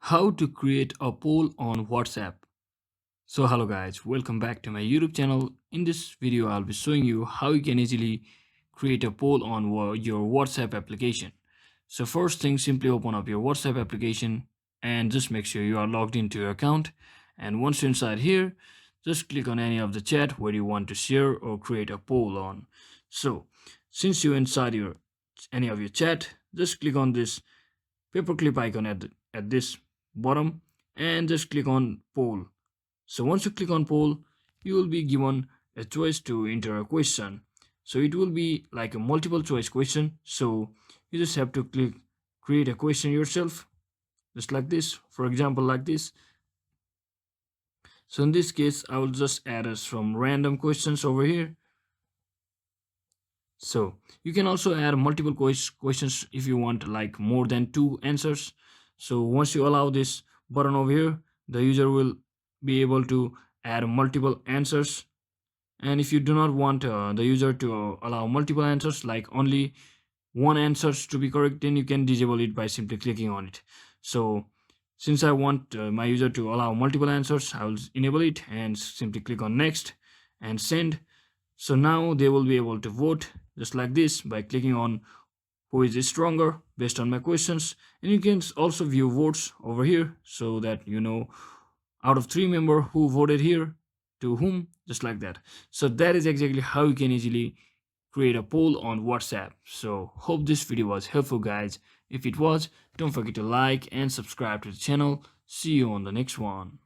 How to create a poll on WhatsApp. So hello guys, welcome back to my YouTube channel. In this video I'll be showing you how you can easily create a poll on your WhatsApp application. So first thing, simply open up your WhatsApp application and just make sure you are logged into your account. And once you're inside here, just click on any of the chat where you want to share or create a poll on. So since you're inside your any of your chat, just click on this paperclip icon at this bottom and just click on poll. So once you click on poll, you will be given a choice to enter a question. So it will be like a multiple choice question. So you just have to click create a question yourself, just like this. For example, like this. So in this case, I will just add us some random questions over here. So you can also add multiple questions if you want like more than two answers. So once you allow this button over here, the user will be able to add multiple answers. And if you do not want the user to allow multiple answers, like only one answers to be correct, then you can disable it by simply clicking on it. So since I want my user to allow multiple answers, I will enable it and simply click on next and send. So now they will be able to vote just like this by clicking on who is stronger based on my questions. And you can also view votes over here so that you know out of three member who voted here to whom, just like that. So that is exactly how you can easily create a poll on WhatsApp. So hope this video was helpful guys. If it was, don't forget to like and subscribe to the channel. See you on the next one.